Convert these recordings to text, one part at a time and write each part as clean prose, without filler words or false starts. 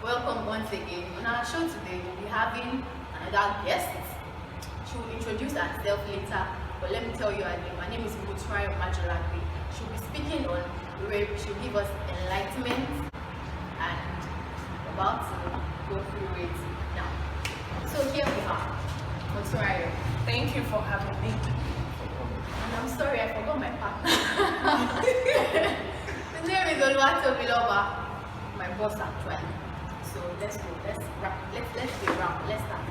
Welcome once again. On our show today, we'll be having another guest. She will introduce herself later, but let me tell you her name. My name is Mutrai Majolakwe. She'll be speaking on rape. She'll give us enlightenment and about to go through it now. So here we are, Mutrai. Thank you for having me. And I'm sorry, I forgot my partner. His name is Oluwatobiloba, my boss actually. So let's go. Let's wrap. Let's be wrap. Let's start.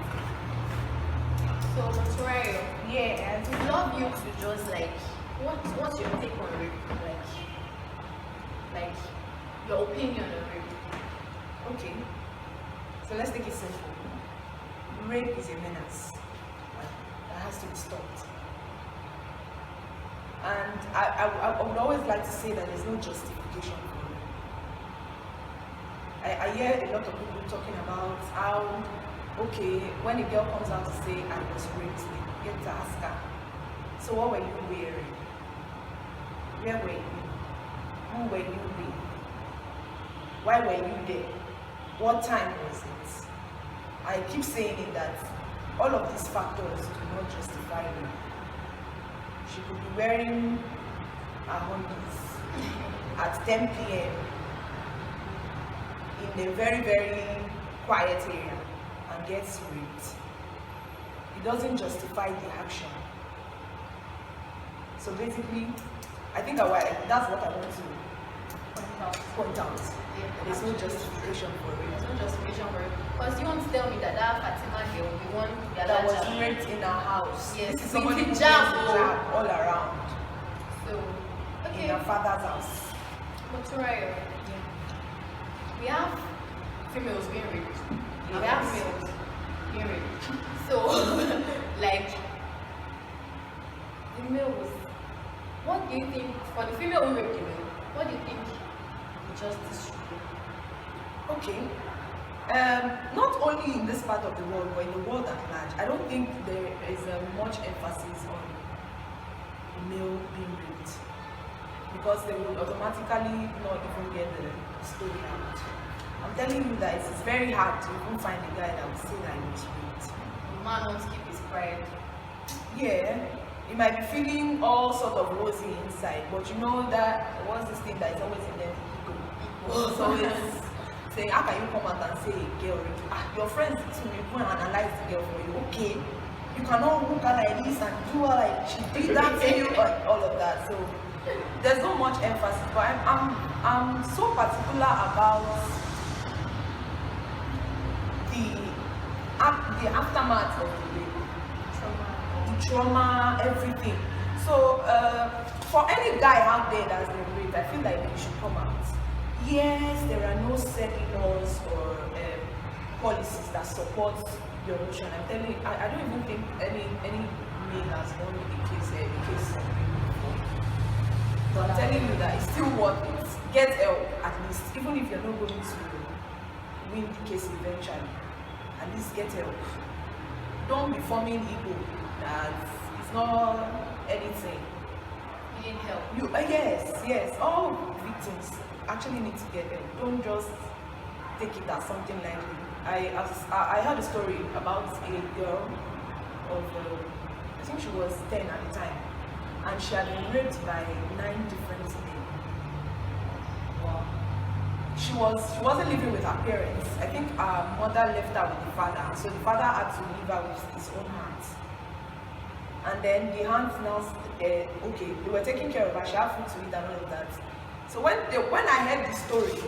So Muturayo, Yeah, I'd love you to just what's your take on rape? Like your opinion on rape. okay. So let's take it simple. Rape is a menace that has to be stopped. And I would always like to say that there's no justification for it. I hear a lot of people talking about how, okay, when a girl comes out to say, I was raped, they get to ask her, so what were you wearing? Where were you? Who were you with? Why were you there? What time was it? I keep saying it that all of these factors do not justify rape. She could be wearing her undies at 10 p.m. in a very, very quiet area and gets raped. It doesn't justify the action. So basically, I think that's what I want to point out. Yeah. There's no justification for There's it. no justification for it. Because you want to tell me that Fatima girl, the one That was raped in her house. Yes, This is with somebody who wears hijab, hijab all around So in okay. her father's house. Muturayo, we have females being raped. And we have males being raped. So like the males, what do you think for the female who raped the male? What do you think the justice should be? Okay. Not only in this part of the world, but in the world at large, I don't think there is much emphasis on the male being raped because they will automatically not even get the story out. I'm telling you that it's very hard to even find a guy that will say that he was raped. The man wants to keep his pride. Yeah, he might be feeling all sort of rosy inside, but you know that what's this thing that is always in them? Ego. It's always saying, how can you come out and say a girl raped you? Your friends too will go and analyze the girl for you. Okay, you cannot look at like this and do her like she did that to you, like all of that. So there's not much emphasis, but I'm so particular about the aftermath of the rape. Trauma, everything. So for any guy out there that's been raped, I feel like he should come out. Yes, there are no set laws or policies that support your notion. I'm telling you, I don't even think any male has won a case of rape before. But I'm telling you that it's still worth it. Get help at least, even if you're not going to win the case eventually. At least get help. Don't be forming ego that it's not anything. You need help. Yes, all victims actually need to get help. Don't just take it as something lightly. I heard a story about a girl of I think she was 10 at the time, and she had been raped by 9 different men. Wow. She wasn't living with her parents. I think her mother left her with the father, so the father had to leave her with his own hands. And then the hands now, okay, they were taking care of her. She had food to eat and all of that. So when I heard the story,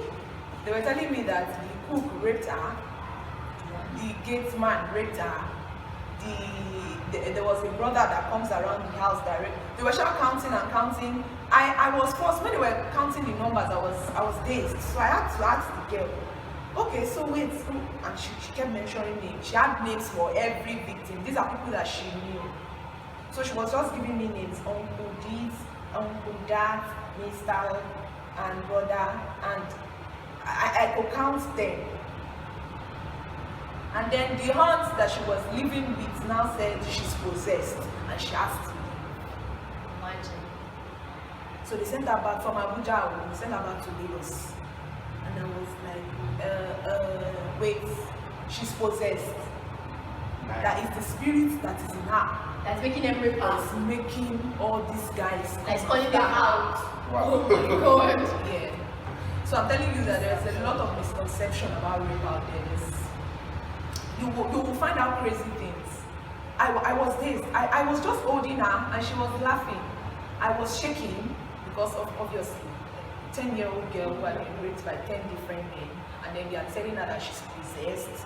they were telling me that the cook raped her, the gate man raped her, there was a brother that comes around the house that raped. They were just counting and counting. I was forced, when they were counting the numbers, I was dazed. So I had to ask the girl, okay, so wait, and she kept mentioning names. She had names for every victim. These are people that she knew. So she was just giving me names, uncle this, uncle that, Mr. and brother, and I could count them. And then the aunt that she was living with now said she's possessed, and she has to leave. Imagine. So they sent her back from Abuja, they sent her back to Lagos. And I was like, wait, she's possessed. That is the spirit that is in her. That's making them rape her. That's making all these guys. That's calling them out. Wow. Oh my god. Yeah. So I'm telling you that there's a lot of misconception about rape out there. You will find out crazy things. I was this. I was just holding her and she was laughing. I was shaking because of obviously 10-year-old girl who had been raped by 10 different men, and then they are telling her that she's possessed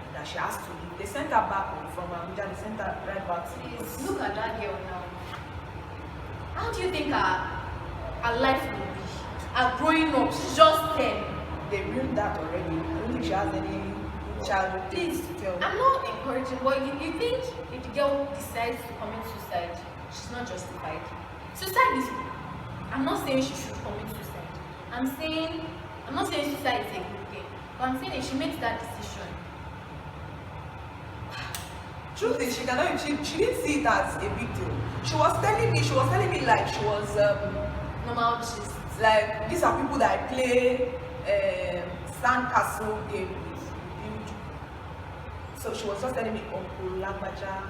and that she has to leave. They sent her back home from Abuja. They sent her right back to Please, look at that girl now. How do you think her life will be? Her growing up, she's just 10. They ruined that already. I don't think she has any childhood things to tell. I'm not encouraging, but you think if the girl decides to commit suicide, she's not justified? Suicide is, I'm not saying she should commit suicide. I'm not saying suicide is a good thing, but I'm saying if she makes that decision. Truth is, she didn't see it as a big deal. She was telling me like she was Normal gist. like, these are people that I play sandcastle game with. So she was just telling me Uncle Lagbaja,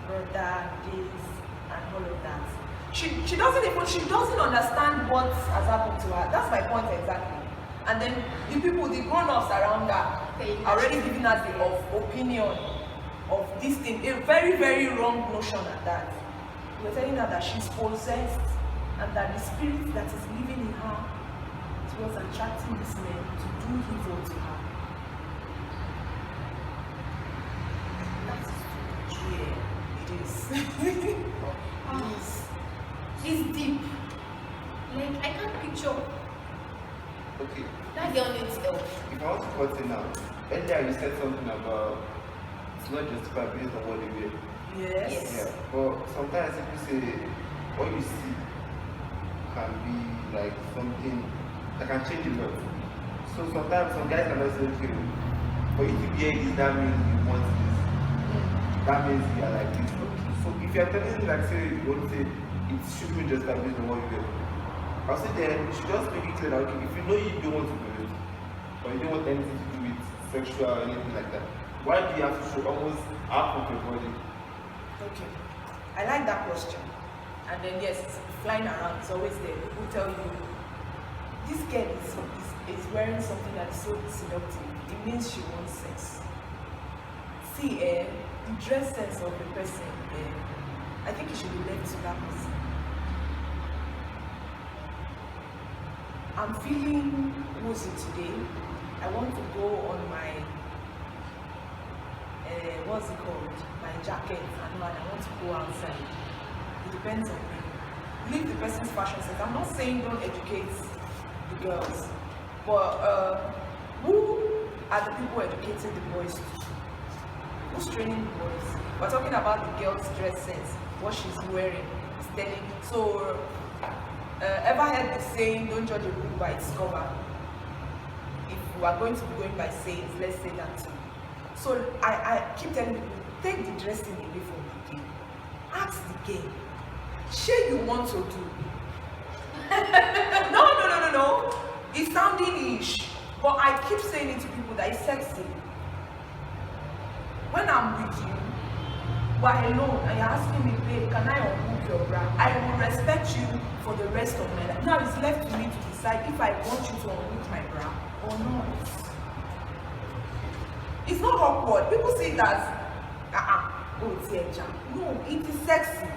brother, this and all of that. She doesn't understand what has happened to her. That's my point exactly. And then the grown-ups around her are already giving us the opinion of this thing, a very, very wrong notion at that. We're telling her that she's possessed and that the spirit that is living in her is what's attracting these men to do evil to her. Yeah, it is. It is. It's deep. Like, I can't picture. Okay. That girl needs help. If I want to cut it now, earlier you said something about it's not justified based on what they wear. Yes. Yeah. But sometimes people say what you see can be like something that can change a lot. So sometimes some guys can also say, okay, for you to be this, that means you want this. That means you are like this. So if you are telling me like say you want to say it shouldn't be justified based on what you wear, I'll say then you should just make it clear that okay, if you know you don't want to do it, or you don't want anything to do with sexual or anything like that, why do you have to show almost half of your body? Okay. I like that question. And then yes, it's flying around, it's always there. People tell you this girl is wearing something that is so seductive. It means she wants sex. See, the dress sense of the person, I think it should be left to that person. I'm feeling woozy today. I want to go on my what's it called? My jacket and I want to go outside. It depends on me. Leave the person's fashion sense. I'm not saying don't educate the girls, but who are the people educating the boys to? Who's training the boys? We're talking about the girl's dress sense, what she's wearing, is telling. So ever heard the saying, don't judge a book by its cover? If we are going to be going by sayings, let's say that too. So I keep telling people, take the dressing away from the game. Ask the game, shey you want to do? No. It's sounding ish, but I keep saying it to people that it's sexy. When I'm with you, we're alone and you're asking me, babe, can I unhook your bra? I will respect you for the rest of my life. Now it's left to me to decide if I want you to unhook my bra or not. It's not awkward. People say it as, oh, it's a jam. No, it is sexy.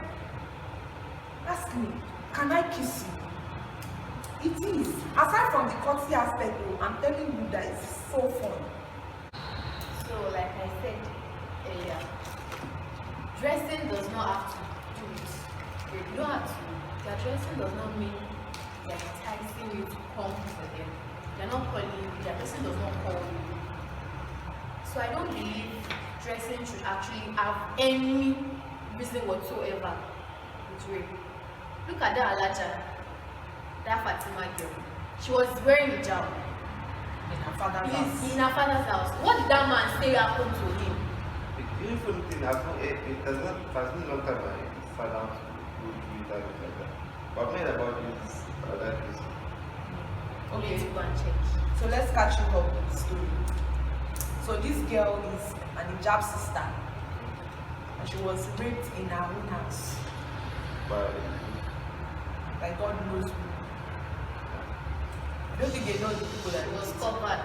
Ask me, can I kiss you? It is. Aside from the courtesy aspect, I'm telling you that it's so fun. So, like I said earlier, dressing does not have to do it. You don't have to. Their dressing does not mean they're enticing you to come for them. They're not calling you. Their dressing does not call you. So I don't believe dressing should actually have any reason whatsoever with rape. Look at that Alaja, that Fatima girl. She was wearing hijab In her father's house. in her father's house. What did that man say happened to him? The uniform thing, it has been a long time I sat down to go through it like that. But I've heard about this other case. Okay, to go and check. So let's catch you up with the story. So So this girl is an hijab sister, and she was raped in her own house. But Like God knows who. I don't think they know the people that She was did it. covered.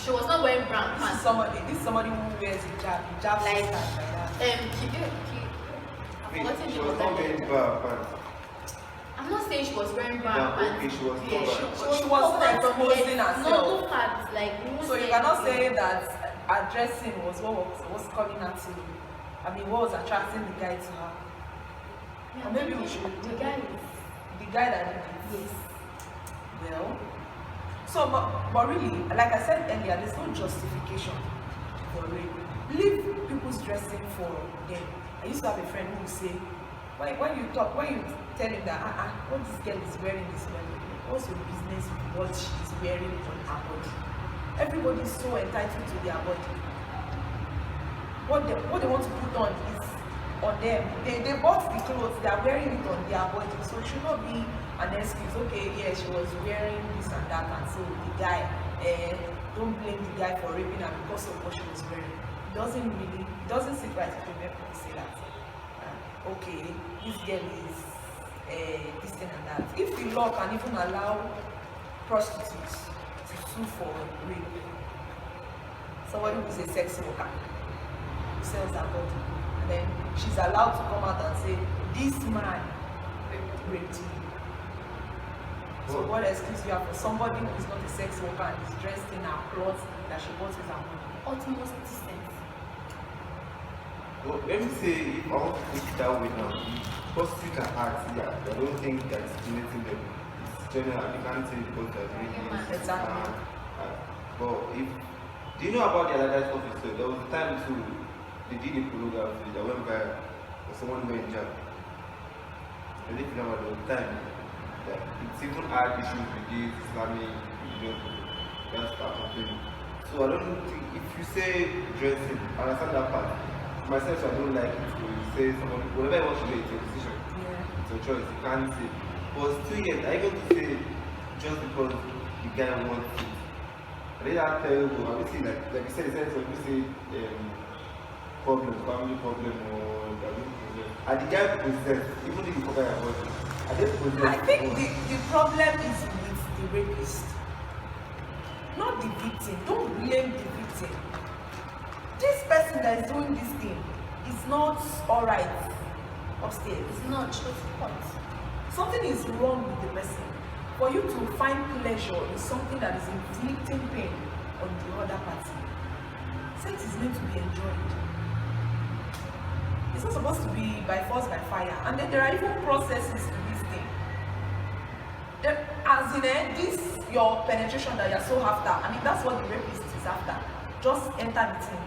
She was not wearing brown This is pants. somebody who wears hijab Like, sisters like that. I've forgotten she the was name. not wearing bra pants. I'm not saying she was wearing brown Yeah, pants. okay, she was Yeah, covered. She wasn't covered from exposing head. herself. No, look at like. So you cannot say that her dressing was what was calling her to. I mean, what was attracting the guy to her? Yeah, Or maybe we should. The guy is. The guy that did it. Yes. Well. So, but really, like I said earlier, there's no justification for rape. Leave people's dressing for them. I used to have a friend who would say, when you tell him that what this girl is wearing is wearing, what's your business with what she's wearing on her body? Everybody is so entitled to their body. What they want to put on is on them. They bought the clothes, they are wearing it on their body. So it should not be an excuse. Okay, yeah, she was wearing this and that, and so the guy, don't blame the guy for raping her because of what she was wearing. It doesn't sit right with me to say that. Okay, this girl is this thing and that. If the law can even allow prostitutes to sue for rape, somebody who is a sex worker who sells her body, and then she's allowed to come out and say, this man raped me. So what excuse you have for somebody who is not a sex worker and is dressed in her clothes that she bought with her money? Utmost distance. Well, let me say, if I want to put it that way now, prostitute can act, yeah, I don't think that it's discriminating them. It's general, you can't say because they're doing this. Exactly. But if, do you know about the other officer? There was a time too, they did a program that went by someone who went in jail. I think you know about the time that it's even had issues with this Islamic religion, that's part of it. So I don't think, if you say dressing, I understand that part. Myself, I don't like it when you say somebody, whatever I want to do, it's your decision. Yeah. It's your choice, you can't say. But still yet, I got to say just because the guy wants it. I think that's terrible. Obviously, like you said, when you say problem, family problem, or problem. And the guy possessed, even if you cover your body, I think the problem is with the rapist, not the victim. Don't blame the victim. This person that is doing this thing is not alright upstairs. It's not just point. Something is wrong with the person. For you to find pleasure in something that is inflicting pain on the other party, sex is meant to be enjoyed. It's not supposed to be by force, by fire. And then there are even processes to this thing. As in this, your penetration that you're so after, I mean, that's what the rapist is after. Just enter the thing.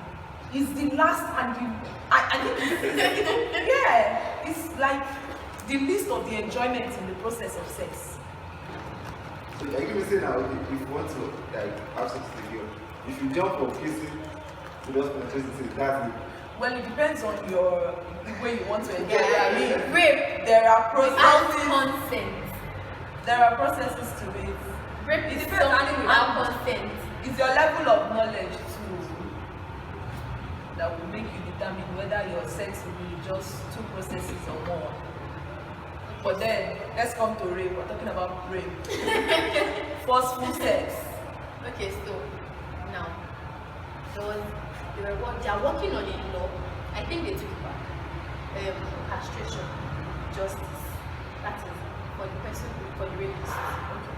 It's the last and I think, yeah, it's like the least of the enjoyment in the process of sex. So are you going to say now, if you want to have sex with a girl, if you jump from kissing to just penetration, that's it. Well, it depends on the way you want to enjoy it. Yeah, I mean, rape there are without processes. consent. There are processes to it. Rape It is depends on something it. without consent. It's your level of knowledge too that will make you determine whether your sex will be just 2 processes or more. But then, let's come to rape. We're talking about rape. Forceful sex. Okay, so now they are working on a law. I think they took it back. Castration, justice. That is for the person, for the rapist. Okay.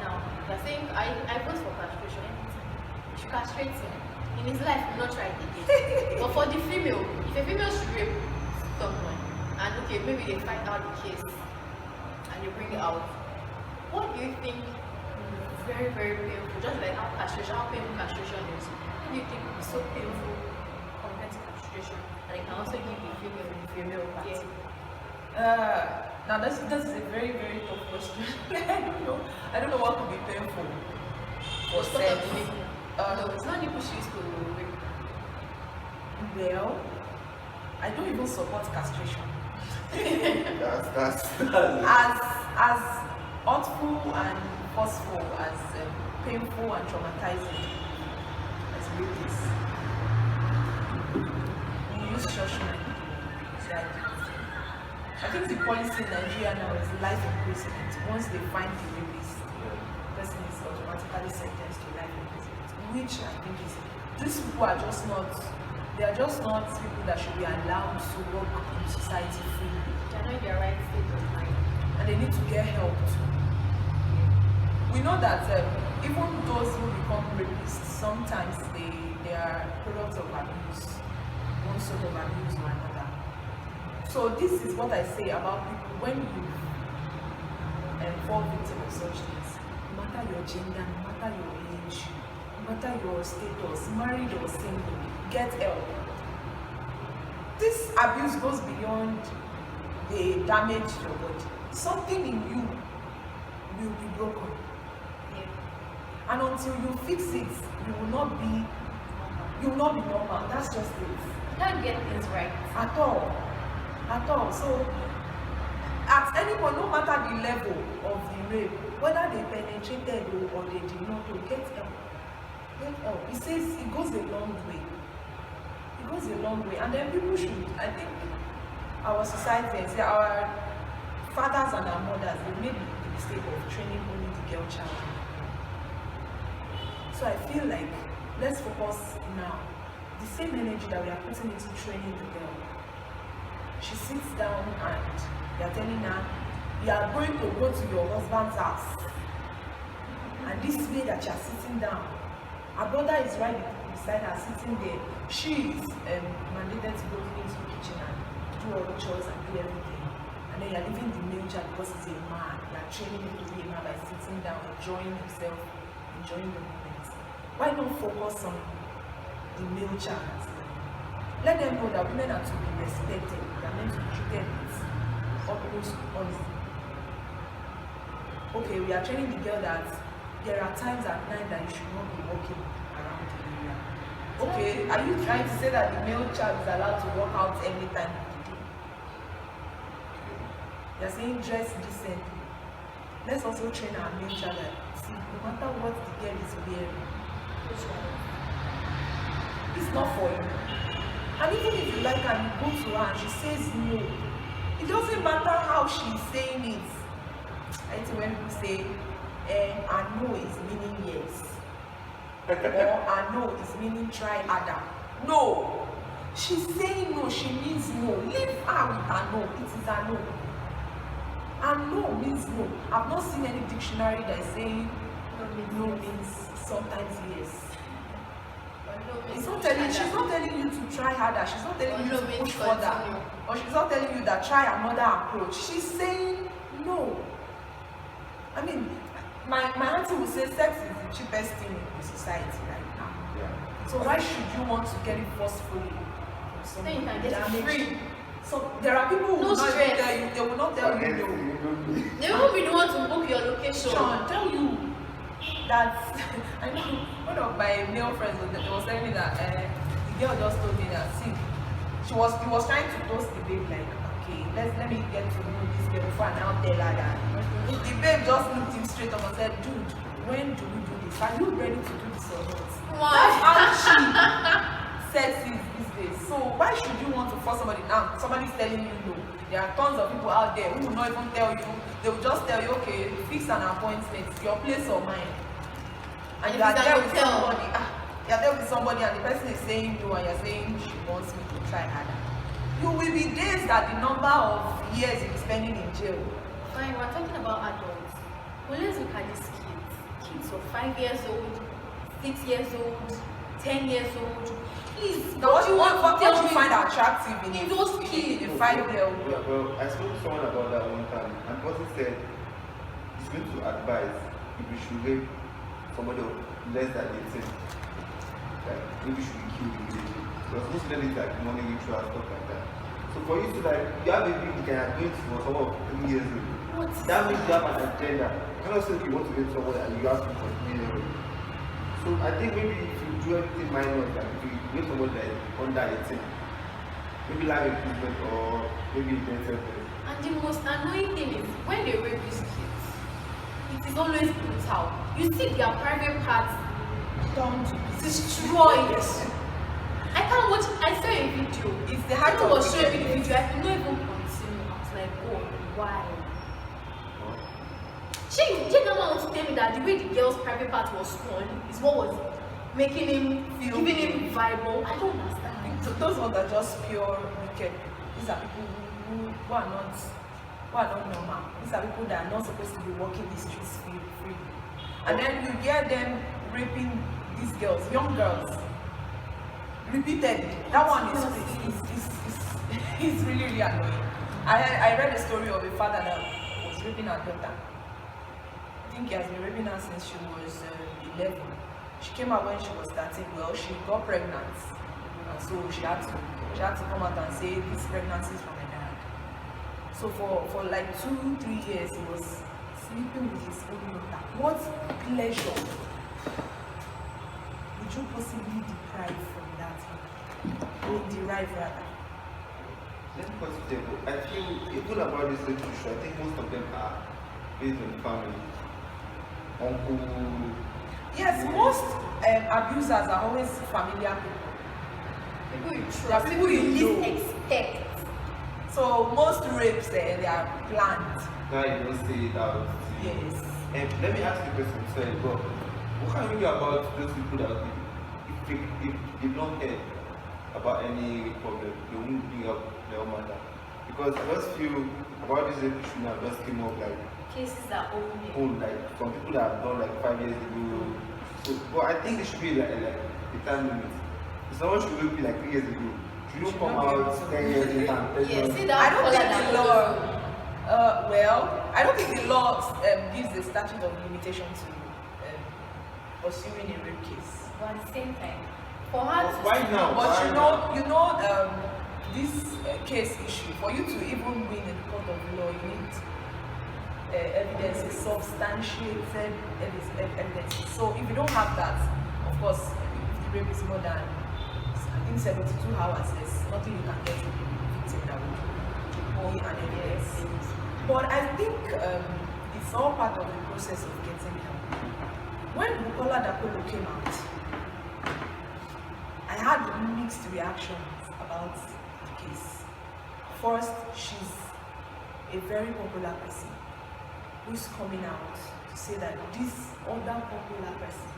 Now they're saying I vote for castration anytime. You should castrate him. In his life, he will not try it again. But for the female, if a female should rape someone, and okay, maybe they find out the case and they bring it out, what do you think? Very, very painful. Just like how painful castration is. What do you think is so painful compared to castration? And it can also give the female part. Yeah. Now this is a very, very tough question. I don't know what could be painful for Sort sex. of nipple. No, it's not nipple she used to rape. Well, I don't even support castration. That's As hurtful and forceful, as painful and traumatizing as rape is, think the policy in Nigeria now is life imprisonment. Once they find the rapist, the person is automatically sentenced to life imprisonment, which I think is, these people are just not, they are just not people that should be allowed to work in society freely. They are not in their right state of mind. And they need to get help too. We know that even those who become rapists, sometimes they are products of abuse, one sort of abuse or another. So this is what I say about people when you fall victim of such things. No matter your gender, no matter your age, no matter your status, married or single, get help. This abuse goes beyond the damage to your body. Something in you will be broken. Yeah. And until you fix it, you will not be normal. That's just it. You can't get things right. At all. So at any point, no matter the level of the rape, whether they penetrated or they did not, get help. Get help. It says it goes a long way. It goes a long way. And then people should, I think, our society, our fathers and our mothers, they made the mistake of training only the girl child. So I feel like, let's focus now. The same energy that we are putting into training the girl. She sits down and you are telling her, you are going to go to your husband's house. And this way that you are sitting down, her brother is right beside her, sitting there. She is mandated to go into the kitchen and do all the chores and do everything. And then you are leaving the male child because he's a man. You are training him to be a man by sitting down, enjoying himself, enjoying the moment. Why not focus on the male child? Let them know that women are to be respected. They are meant to be treated with utmost honesty. Okay, we are training the girl that there are times at night that you should not be walking around the area. Okay, are you trying to say that the male child is allowed to walk out any time of the day? You are saying dress decently. Let's also train our male child that, see, no matter what the girl is wearing, it's not for you. And even if you like her, you go to her and she says no, it doesn't matter how she's saying it. I think when people say, I know is meaning yes, or I know is meaning try harder. No, she's saying no, she means no. Leave her with her no, it is a no. And no means no. I've not seen any dictionary that is saying no means sometimes yes. She's not telling you to try harder. She's not telling you to push further. Or she's not telling you that try another approach. She's saying no. I mean, my auntie will say sex is the cheapest thing in society right now. Yeah. So why should you want to get it forcefully? So you can get it free. So there are people who will not tell you, they will not tell you no. They won't be the one to book your location. Tell you that I know one of my male friends was telling me that the girl just told me that see, he was trying to toast the babe like, okay, let me get to know this girl before I now tell her that. The babe just looked him straight up and said, dude, when do we do this? Are you ready to do this or not? Wow. That's how cheap sex is these days. So why should you want to force somebody now? Somebody's telling you no. There are tons of people out there who will not even tell you. They will just tell you, okay, fix an appointment, your place or mine. And you are there with somebody. You are there with somebody and the person is saying no and you are saying she wants me to try harder. You will be dazed at the number of years you'll be spending in jail. Fine, we're talking about adults. Well, let's look at these kids. Kids of 5 years old, 6 years old, 10 years old. Please, now what do you find attractive in those kids? In a 5-year-old? Yeah, well, I spoke to someone about that one time, and the person said he's going to advise if we should rape somebody less than 18. Like, maybe should be killed immediately. Because most of them is like money ritual and stuff like that. So for you to like, you have a baby you can admit for someone of 3 years old. What? That means you have an agenda. You cannot say you want to rape someone and you have to continue. So I think maybe if you do everything minor, like if you rape someone that is under 18, maybe life imprisonment or maybe intensive. And the most annoying thing is when they rape these kids, it is always brutal. You see their private parts destroyed. Yes. I can't watch. I saw a video. It's the height Someone of was showing me the wickedness. video. I could not even continue. I was like, God, why? Chigama wants to tell me that the way the girl's private part was torn is what was making him giving him viable. I don't understand. So those ones are just pure wicked. These are people who are not normal. These are people that are not supposed to be walking the streets free. And then you hear them raping these girls, young girls, repeatedly. That one is really, really annoying. I read a story of a father that was raping her daughter. I think he has been raping her since she was 11. She came out when she was 13. Well, she got pregnant, and so she had to come out and say this pregnancy is from her dad. So for like 2-3 years, he was sleeping with his own daughter. What pleasure would you possibly deprive from that? Or derive rather? Let me put it there. I feel even about this issue, I think most of them are based on family. Uncle. Yes, most abusers are always familiar people. People you trust, people you least expect. So most rapes, they are planned. Now you don't say it out. Yes. And let me ask you a question. Sorry, but what can you do about those people that if they don't care about any problem, they won't bring up their own matter? Because I just feel about this issue now just came up like Cases that own like from people that have done like 5 years ago. So, but I think it should be like a time limit. If someone should be like 3 years ago, should not come out 10 years later and tell yeah, you. see that I don't think the law. I don't think the law gives a statute of limitation to pursuing a rape case. But at the same time, for her to Why now? But you know, this case issue, for you to even win in the court of law, you need evidence, substantiated evidence. So if you don't have that, of course, if the rape is more than, I think 72 hours, there's nothing you can get to the victim that would be an evidence. But I think it's all part of the process of getting help. When Bukola Dakolo came out, I had mixed reactions about the case. First, she's a very popular person who's coming out to say that this other popular person,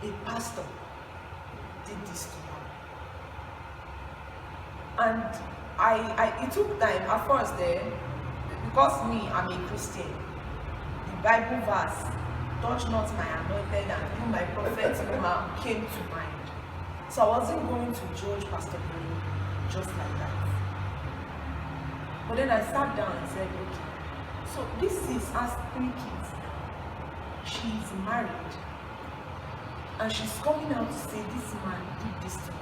a pastor, did this to her. And it took time at first there, because me, I'm a Christian. The Bible verse, touch not my anointed and do my prophet no came to mind. So I wasn't going to judge Pastor Billy just like that. But then I sat down and said, okay, so this is has 3 kids. She's married. And she's coming out to say this man did this to me.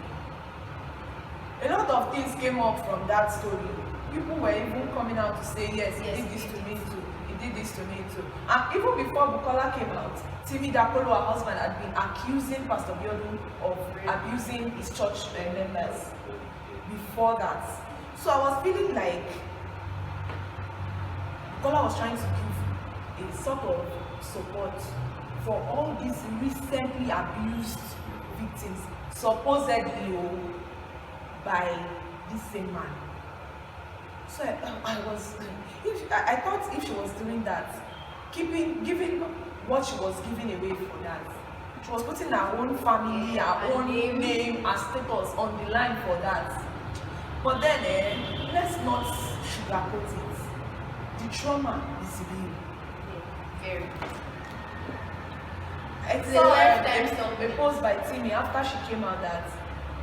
A lot of things came up from that story. People were even coming out to say, yes, he did this to me too. He did this to me too. And even before Bukola came out, Timi Dakolo, her husband, had been accusing Pastor Biodun of abusing his church members before that. So I was feeling like Bukola was trying to give a sort of support for all these recently abused victims, supposedly by this same man. So I thought if she was doing that, giving what she was giving away for that, she was putting her own family, her own name and status on the line for that. But then, let's not sugarcoat it. The trauma is real. very. I It's a saw lifetime a post by Timmy after she came out that,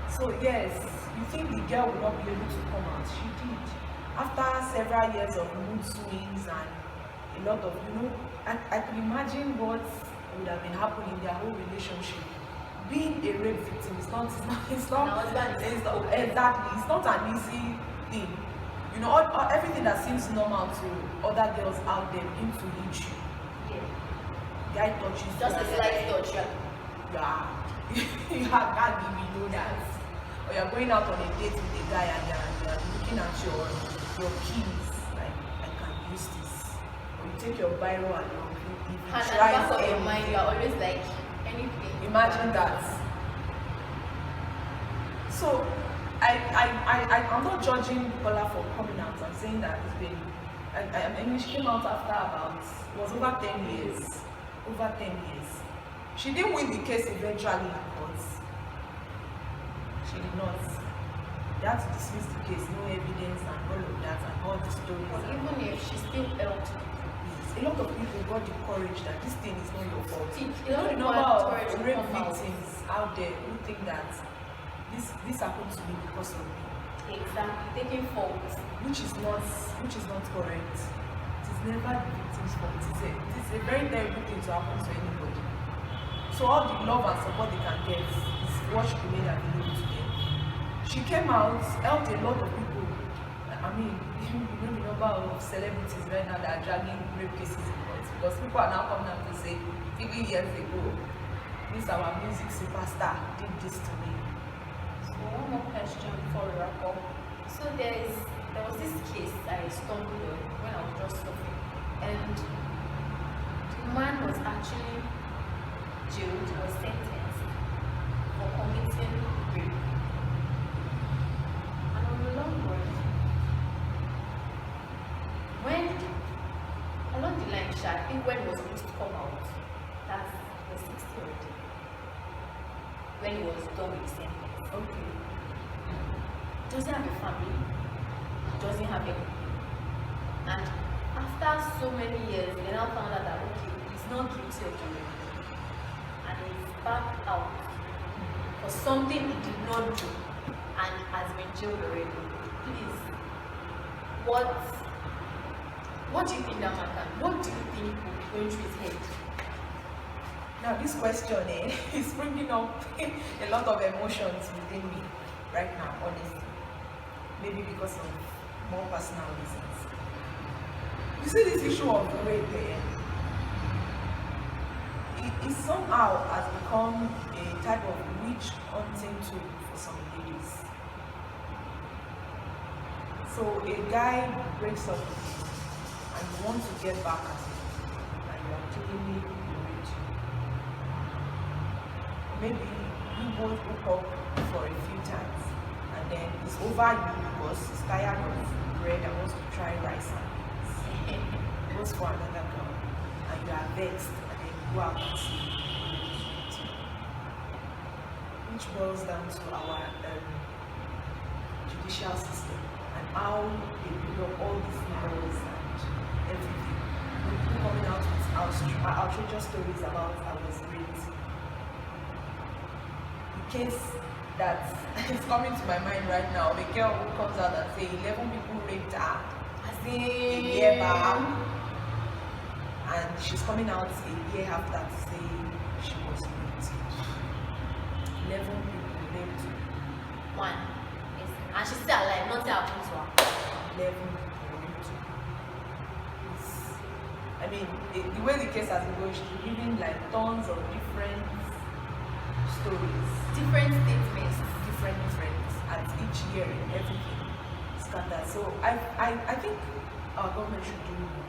so yes, you think the girl will not be able to come out? She did. After several years of mood swings and a lot of, I could imagine what would have been happening in their whole relationship. Being a rape victim is not exactly, it's not an easy thing. Everything that seems normal to other girls out there begin to hit you. Guy touches Just a slight touch, yeah. You can't even know that. Or you're going out on a date with a guy and you're looking at your keys, like, I can use this. Or you take your biro along. And at the back of your mind, you're always like, anything. Imagine that. So I'm not judging Bukola for coming out and saying that it's been I mean, she came out after it was over 10 years. Over 10 years. She didn't win the case eventually in court. She did not. They had to dismiss the case, no evidence and all of that and all the stories. But even if she still helped people. A lot of people got the courage that this thing is not your fault. A lot The of number courage of to rape come out. victims out there who think that this happened to me because of me. Exactly, taking fault. Which is not correct. It is never the victim's fault. It is a very terrible thing to happen to anybody. So all the love and support they can get is what should be made available to them. She came out, helped a lot of people. I mean, you know the number of celebrities right now that are dragging rape cases in court, because people are now coming out to say 3 years ago, this our music superstar did this to me. So one more question before we wrap up. So there was this case I stumbled on when I was just surfing, and the man was actually jailed or sentenced for committing rape. And on the long run, when along the line, I think when he was supposed to come out, that's the 60th already, when he was done with the sentence. Okay. Doesn't have a family, doesn't have anything. And after so many years, they now found out that okay, he's not guilty of the rape. And he's back out for something he did not do and has been jailed already. Please, what do you think that man can? What do you think will be going through his head? Now this question is bringing up a lot of emotions within me right now, honestly. Maybe because of more personal reasons. You see, this issue of rape, it somehow has become a type of witch hunting tool for some ladies. So a guy breaks up with you and you want to get back at him, and you are clearly raped. Maybe you both hook up for a few times, and then it's over you because he's tired of bread and wants to try rice and beans. He goes for another girl, and you are vexed, and then you go out and see. Which boils down to our judicial system and how they build up all these laws and everything. People coming out with outrageous stories about I was raped. The case that is coming to my mind right now, the girl who comes out and say 11 people raped her a year back, and she's coming out a year after to say she was raped. 11 people raped her. One. Yes. And she's still alive, nothing happened to her. 11 people raped her. I mean, the way the case has been going, she's giving like tons of different stories, Different statements. different at each year and everything scattered. So I think our government should do more.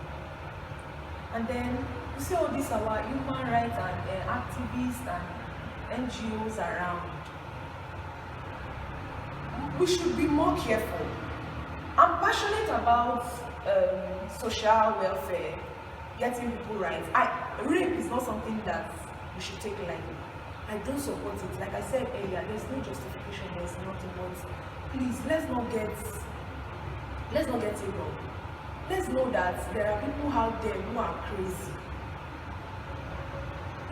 And then you see all these our human rights and activists and NGOs around. We should be more careful. I'm passionate about social welfare, getting people rights. Rape is not something that we should take lightly. I don't support it. Like I said earlier, there's no justification, there's nothing. But please, let's not get it wrong. Let's know that there are people out there who are crazy.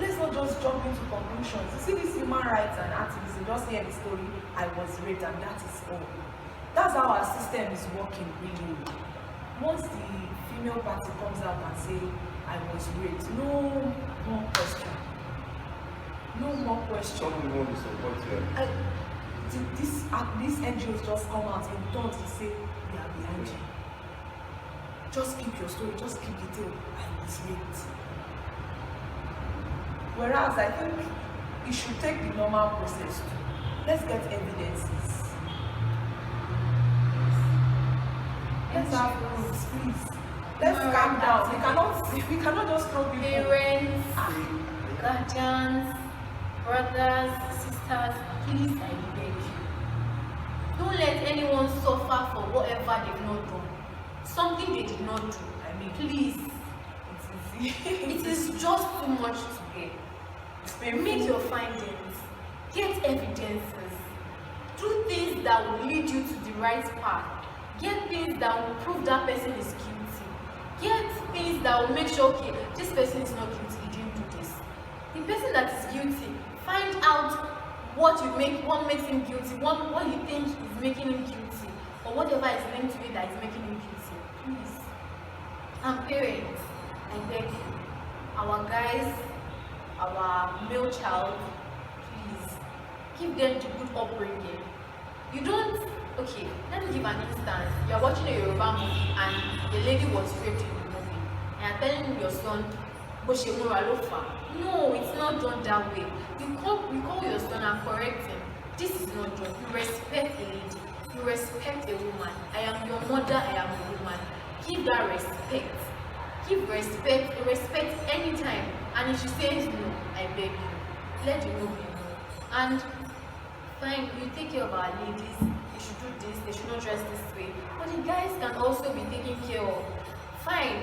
Let's not just jump into conclusions. You see these human rights and activists, you just hear the story, I was raped and that is all. That's how our system is working really. Once the female party comes out and say, I was raped, no more question. No more question. Some people want to support you. These NGOs just come out in tons to say, we are behind you. Just keep your story, just keep the tale. I was raped. Whereas I think it should take the normal process too. Let's get evidences. Let's have proofs, please. Let's calm down. We cannot just throw people. Parents, guardians, brothers, sisters, please, I beg you. Don't let anyone suffer for whatever they've not done. something they did not do. I mean, Please, it's easy. it is just too much to bear. It's painful. Make your findings, get evidences, do things that will lead you to the right path, get things that will prove that person is guilty, get things that will make sure, okay, this person is not guilty, he didn't do this. The person that is guilty, find out what makes him guilty, what you think is making him guilty, or whatever is linked to it that is making him guilty. Please. And parents, I beg you, our guys, our male child, please give them the good upbringing. You don't, okay, let me give an instance. You are watching a Yoruba movie and the lady was raped in the movie, and you are telling your son, no, it's not done that way. You call your son and correct him. This is not done. You respect a lady, you respect a woman. I am your mother, I am a woman. Give that respect. Give respect anytime. And if she says no, I beg you, let the no be no. And fine, you take care of our ladies, they should do this, they should not dress this way. But the guys can also be taken care of. Fine,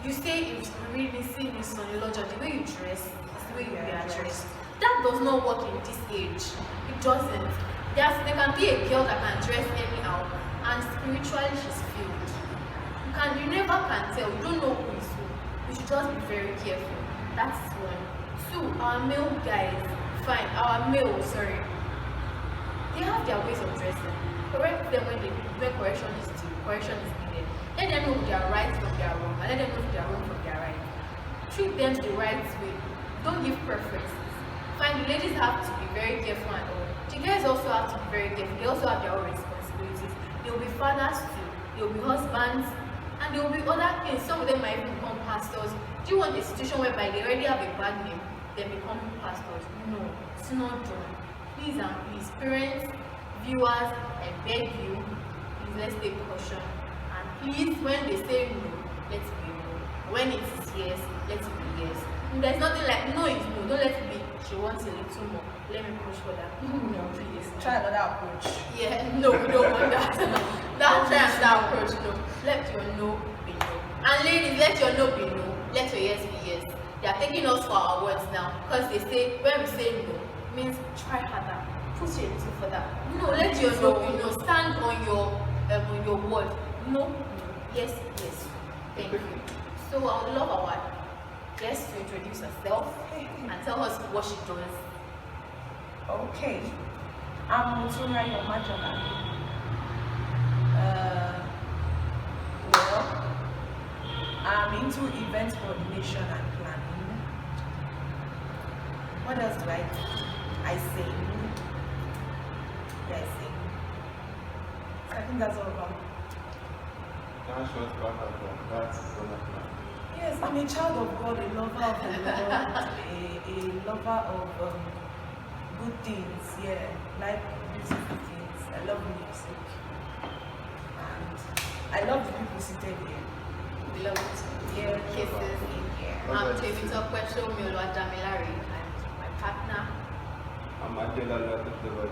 you say if you really see this on your lodge, the way you dress is the way you be addressed. That does not work in this age. It doesn't. There can be a girl that can dress anyhow and spiritually she's filled. You never can tell. You don't know who is who. You should just be very careful. That's one. Two, our male guys, fine, they have their ways of dressing. Correct them when correction is due, correction is needed. Let them know their right from their wrong, and let them know their wrong from their right. Treat them the right way. Don't give preferences. Fine, the ladies have to be very careful and all. The guys also have to be very careful. They also have their own responsibilities. They will be fathers too. They will be husbands. And there will be other things. Some of them might even become pastors. Do you want a situation whereby they already have a bad name, then become pastors? No, it's not done. Please and please, parents, viewers, I beg you, please let's take caution. And please, when they say no, let it be no. When it is yes, let it be yes. And there's nothing like no is no. Don't let it be she wants a little more. Let me push for that. No, please. Try another approach. Yeah, no, we don't want that. That try another approach, no. Let your no be no. And ladies, let your no be no. Let your yes be yes. They are taking us for our words now. Because they say, when we say no, means try harder. Push a little further. No, let your no be no. Stand on your word. No, no. Yes, yes. Thank you. So I would love our guest to introduce herself and tell us what she does. Okay. I'm Mutura Yomajola. Well, I'm into event coordination and planning. What else do I do? I sing. Yeah, I sing. I think that's all about it. That's wonderful. Yes, I'm a child of God, a lover of the Lord, a lover of good things, yeah, like beautiful things. I love music. And I love the people seated here. We love it. Yeah, Kisses. I'm Tevita Question Milo Adamilari and my partner. I'm Adela Lord of the Lord.